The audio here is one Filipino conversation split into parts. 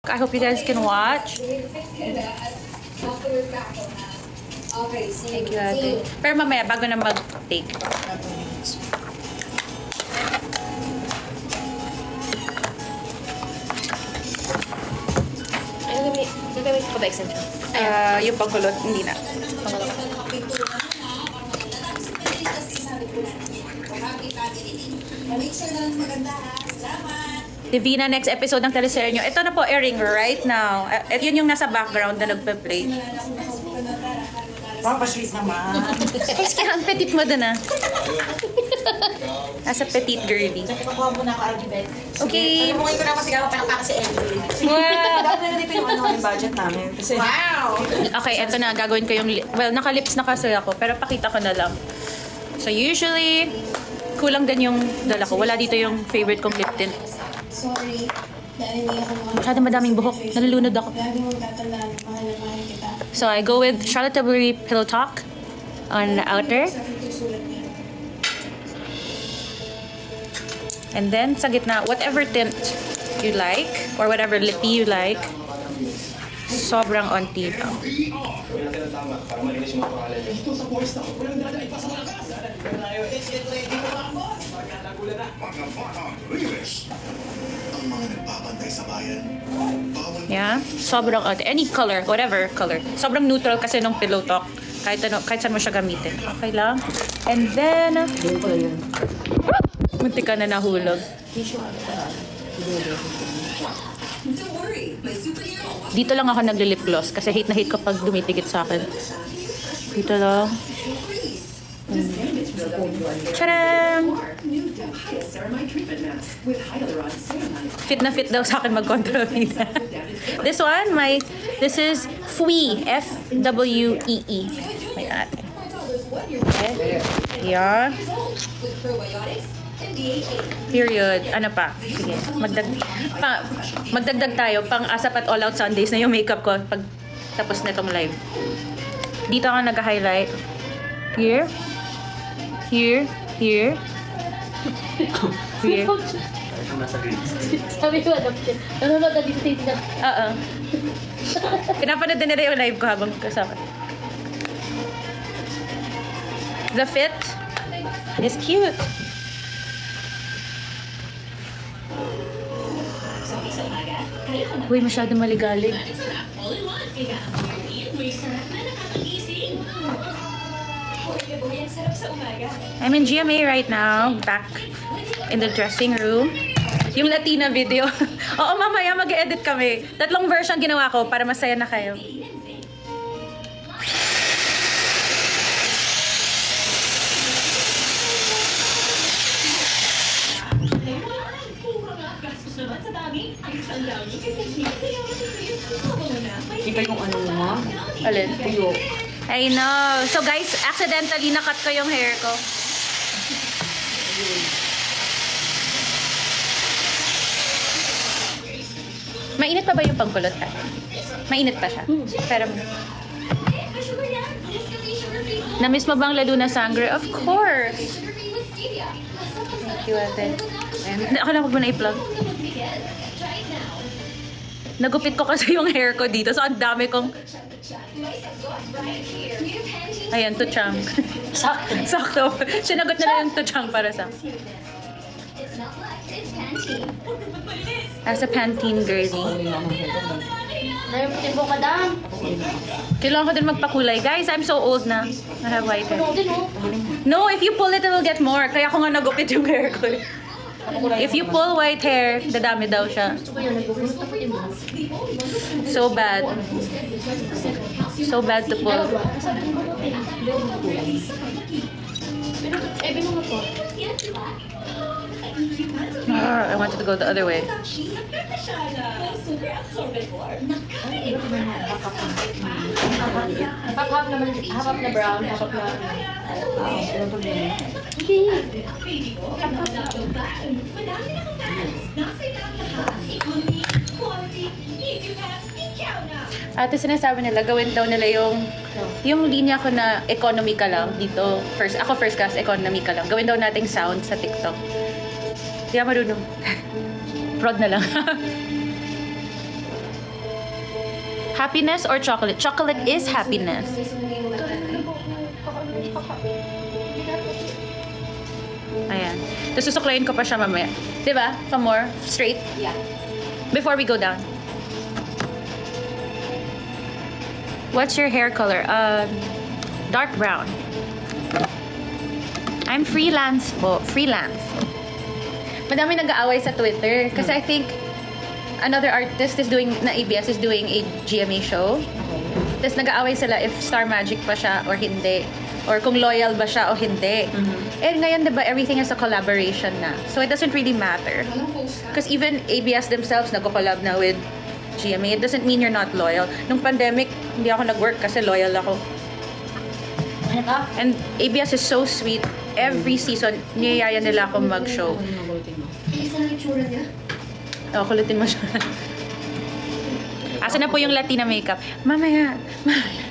I hope you guys can watch. Thank you, ate. Pero mamaya, bago na mag-take. Gagamit ko ba extension? Yung pangkulot, hindi na. Divina, next episode ng teleserye nyo. Ito na po airing right now. Yun yung nasa background na nagpe-play. Papa-sweet naman. Kaya ang petit mo dun ah. Nasa petit girly. Nakuha mo na ako, Algebet. Okay. Alam mo ngayon ko na masigaw pa ng si Emily. Wow! Dapat na dito yung yung budget namin. Kasi, wow! Okay, eto na. Gagawin ko yung... Well, naka-lips na kasi ako. Pero pakita ko na lang. So, usually, kulang din yung dala ko. Wala dito yung favorite kong lip tint. Sorry. Dahil hindi ako Masyado madaming buhok. Nalulunod ako. Lagi mong tatandaan, mahal na mahal kita. So, I go with Charlotte Tilbury Pillow Talk on the outer. Sa akin sulat niya. And then, sa gitna, whatever tint you like, or whatever lippy you like, sobrang onti lang. Gawin natin ang tama para malinis yung mga pangalan niyo. Ito sa voice na. Walang dada, ipa sa malakas. Tayo, it's it ready ko lang, boss. Pagkatagulan na. Pagkabatang Riles. Ang mga nagbabantay sa bayan. Bawal Yeah, sobrang onti. Any color, whatever color. Sobrang neutral kasi nung Pillow Talk. Kahit saan mo siya gamitin. Okay lang. And then, munti ka na nahulog. Dito lang ako nagli-lip gloss kasi hate na hate ko pag dumitikit sa akin. Dito lang. Tcharam! Fit na fit daw sa akin mag-control nila. This one, this is Fwee. F-W-E-E. May ate. Okay. Yan. Period. Ano pa? Sige. Magdagdag tayo. Pang ASAP at All Out Sundays na yung makeup ko pag tapos na itong live. Dito ako nag-highlight. Here. Here. Here. Here. Sabi ko, nanonood na dito sa Oo. Pinapanood din nila yung live ko habang kasama. The fit is cute. Uy, masyado maligalig. I'm in GMA right now, back in the dressing room. Yung Latina video. Oo, mamaya mag-edit kami. 3 version ginawa ko para masaya na kayo. Iba yung ano mo. Alin? I know. So guys, accidentally nakat ko yung hair ko. Mainit pa ba yung pangkulot ka? Mainit pa siya. Pero na-miss mo bang lalo na sangre? Of course. Thank you, ate. Ako lang, wag mo na i-plug. Nagupit ko kasi yung hair ko dito. So, ang dami kong... Ayan, tuchang. Sakto. Sakto. Sinagot na lang yung tuchang para sa... As a Pantene girly. Narimutin mo ka, Dan. Kailangan ko din magpakulay. Guys, I'm so old na. I have white hair. Ano din, oh. No, if you pull it, it'll get more. Kaya ako nga nagupit yung hair ko. If you pull white hair, dadami daw siya. Gusto ko yun, nagugulot ako din, oh. So bad. So bad to pull. Eh, binungo ko. I wanted to go the other way. Half naman, half na brown, half na... Hindi. Ate, sinasabi nila, gawin daw nila yung linya ko na economy ka lang dito. Ako first class, economy ka lang. Gawin daw nating sound sa TikTok. Hindi ako marunong. Prod na lang. Happiness or chocolate? Chocolate is happiness. Ayan. Tapos susuklayin ko pa siya mamaya. Diba? Some more. Straight. Yeah. Before we go down. What's your hair color? Dark brown. I'm freelance po. Freelance. Madami nag-aaway sa Twitter. Kasi I think another artist is doing, na ABS is doing a GMA show. Tapos nag-aaway sila if Star Magic pa siya or hindi. Or kung loyal ba siya o hindi. And ngayon, diba, everything is a collaboration na. So it doesn't really matter. Because even ABS themselves nagko-collab na with GMA. It doesn't mean you're not loyal. Nung pandemic, hindi ako nag-work kasi loyal ako. And ABS is so sweet. Every season, niyayaya nila ako mag-show. Isa lang yung tsura niya. Oh, kulutin mo siya. Asa na po yung Latina makeup? Mamaya.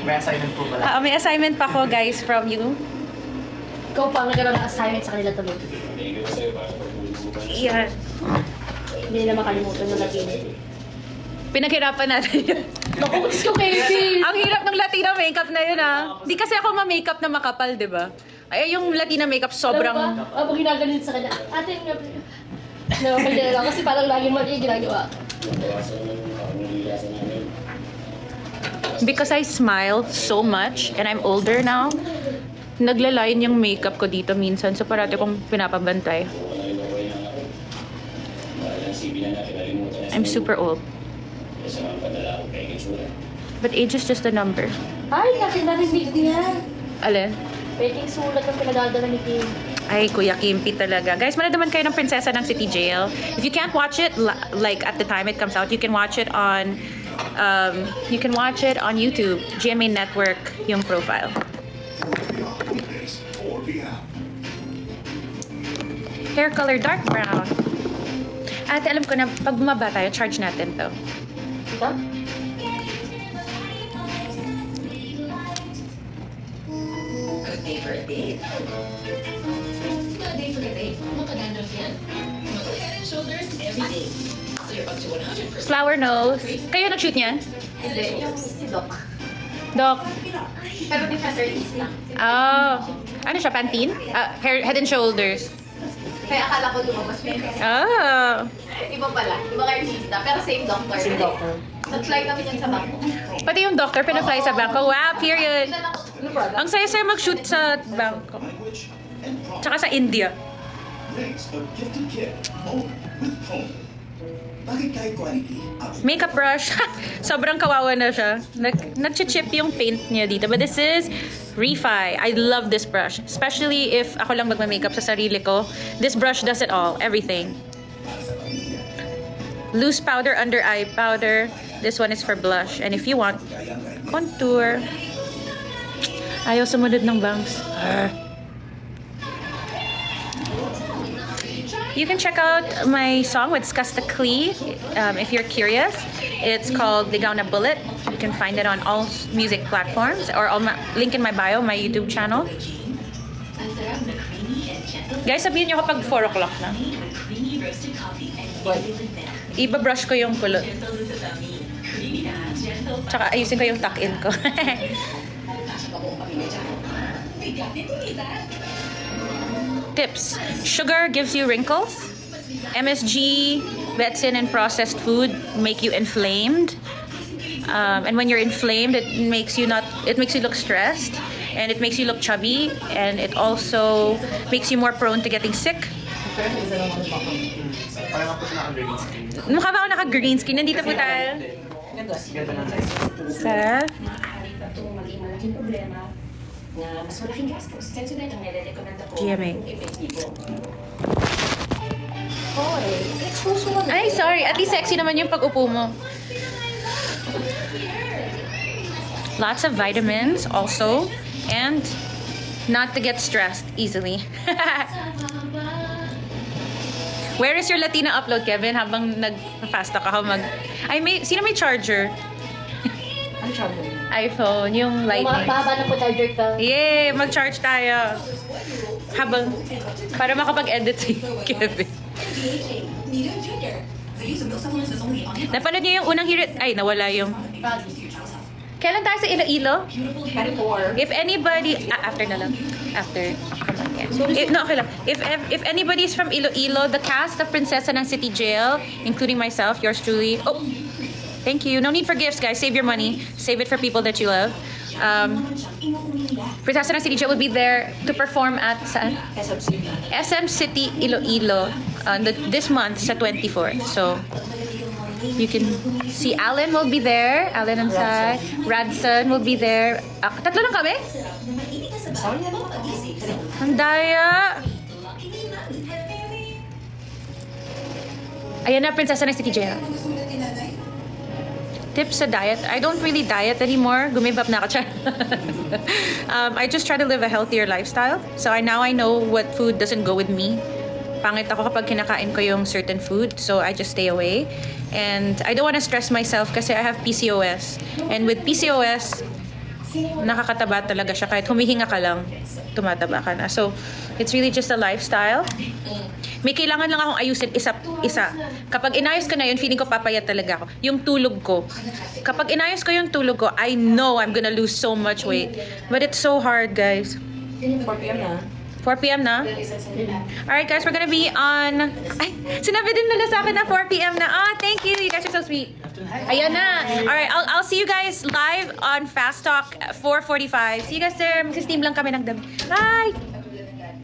May assignment po pala. May assignment pa ko, guys, from you. Ikaw pa ang nagkaroon ng assignment sa kanila tuloy. Yan. Hindi nila makalimutan na lagi. Pinaghirapan natin yun. Naku, Diyos ko, baby! Ang hirap ng Latina makeup na yun, ah. Di kasi ako ma-makeup na makapal, di ba? Ay, yung Latina makeup sobrang... Alam mo ba? Habang ginagalit sa kanya, ate, nakapalila lang kasi parang lagi mali ginagawa. Because I smile so much and I'm older now, naglalayin yung makeup ko dito minsan. So parati kong pinapabantay. I'm super old. But age is just a number. Ay, natin narinig niya. Alin? Peking sulat ang pinagdadala ni Kim. Ay, Kuya Kimpi talaga. Guys, manood naman kayo ng Prinsesa ng City Jail. If you can't watch it like at the time it comes out, you can watch it on YouTube. GMA Network yung profile. 4 p.m. Hair color dark brown. Ate, alam ko na pag bumaba tayo, charge natin to. Ito? Flower nose. Kayo nag-shoot niyan? Hindi, yung si Doc. Doc. Pero different artist lang. Oh. Ano siya? Pantene? Head and Shoulders. Kaya akala ko lumabas mo yun. Oh. Iba pala, ibang artista, pero same doctor. Same doctor. Nag-fly kami yan sa Bangkok. Pati yung doctor pinafly sa Bangkok. Wow, period. Ano product? Ang saya-saya mag-shoot sa Bangkok. Language and property. Tsaka sa India. Makes a gifted kid home with home. Bakit kahit quality? Makeup brush. Sobrang kawawa na siya. Nag-chip yung paint niya dito. But this is Refi. I love this brush. Especially if ako lang magma-makeup sa sarili ko. This brush does it all. Everything. Loose powder under eye powder. This one is for blush. And if you want, contour. Ayaw sumunod ng bangs. You can check out my song with Skasta Klee if you're curious. It's called Ligaw na Bullet. You can find it on all music platforms or on my link in my bio, my YouTube channel. Guys, sabihin nyo kapag 4 o'clock na. Iba-brush ko yung kulot. Tsaka ayusin ko yung tuck-in ko. Tips. Sugar gives you wrinkles. MSG, Betsin, and processed food make you inflamed. And when you're inflamed, it makes you look stressed, and it makes you look chubby, and it also makes you more prone to getting sick. Parang ako siya naka-green screen. Mukha ba ako naka-green screen? Nandito po tayo. Ganda ng size. Sa maging malaking problema na mas malaking gastos. Sensodyne ang nire-recommend ako. GMA. Epektibo. Expose mo na. Ay, sorry. At least sexy naman yung pag-upo mo. Lots of vitamins also. And not to get stressed easily. Where is your Latina upload, Kevin? Habang nag-fast talk ako sino may charger? Ano charger? iPhone, yung lightning. Mahaba na po charger ka. Yay! Mag-charge tayo. Para makapag-edit si Kevin. Napanood niyo yung unang hirit? Ay, nawala yung... Kailan tayo sa Iloilo? Before. If anybody, after na lang. After. No, okay lang. If anybody is from Iloilo, the cast of Prinsesa ng City Jail, including myself, yours truly. Oh, thank you. No need for gifts, guys. Save your money. Save it for people that you love. Prinsesa ng City Jail will be there to perform at saan? SM City Iloilo this month sa 24th. So you can see Alan will be there. Alan and Sai. Radson will be there. Tatlo lang kami? Ang daya. Ayan na, Prinsesa ng City Jail. Tips sa diet. I don't really diet anymore. Gumive up na ako. I just try to live a healthier lifestyle. So now I know what food doesn't go with me. Pangit ako kapag kinakain ko yung certain food. So I just stay away. And I don't want to stress myself kasi I have PCOS. And with PCOS, nakakataba talaga siya. Kahit humihinga ka lang, tumataba ka na. So it's really just a lifestyle. May kailangan lang akong ayusin isa. Kapag inayos ko na yun, feeling ko papayat talaga ako. Yung tulog ko. Kapag inayos ko yung tulog ko, I know I'm gonna lose so much weight. But it's so hard, guys. 4 p.m. na. 4 p.m. na? Alright, guys, we're gonna be on... Ay, sinabi din nila sa akin na 4 p.m. na. Thank you. You guys are so sweet. Ayan na. Alright, I'll see you guys live on Fast Talk 4:45. See you guys there. Mag-steam lang kami ng dami. Bye!